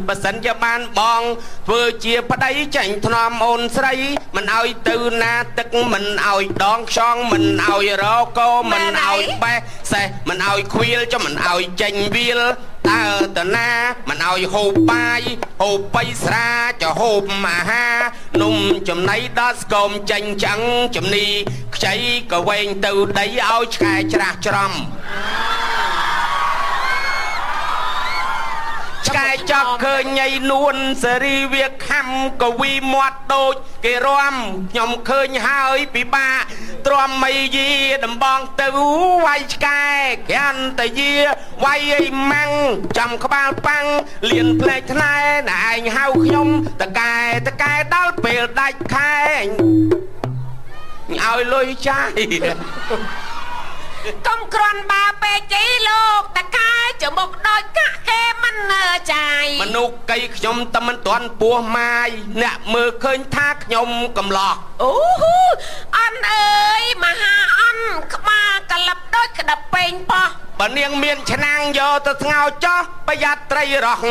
បើសិនជាបានបងធ្វើជាប្តីចាញ់ថ្នមអូនស្រីមិនឲ្យទៅណាទឹកមិនឲ្យដងខ្យងមិនឲ្យរកោមិនឲ្យបេះសេះមិនឲ្យខ្វៀលចុះមិនឲ្យចេញវាលតើតាណាមិនឲ្យហូបបាយហូបបៃស្រាចហូបអាហារនំចំណីដល់ស្គមចេញចឹងចំនីខ្ចីក៏វែងទៅដីឲ្យឆ្កែច្រាស់ច្រំឆ្កែចកឃើញញ៉ៃនួនសេរីវាខំកវីមាត់ដូចគេរាំខ្ញុំឃើញហើយពិបាកទ្រាំមីយាដំបងទៅវាយឆ្កែក្រាន់តាយាវាយអីម៉ាំងចំក្បាលប៉ាំងលៀនផ្លែកថ្នែណែឯងហៅខ្ញុំតកែដល់ពេលដាច់ខែឲ្យលុយចាយកុំគ្រាន់បើពេកជីលោកតកែចមុខដូចកាក់គេមិនចាយមនុស្សកៃខ្ញុំតែមិនទាន់ពោះម៉ាយអ្នកមើលឃើញថាខ្ញុំកំឡោះអូអន់អើយមហាអន់ក្បាលកលឹបដូចក្តាប់ពេងប៉ោះបើនាងមានឆ្នាំងយកទៅស្ងោចចោះប្រយ័ត្នត្រីរោះ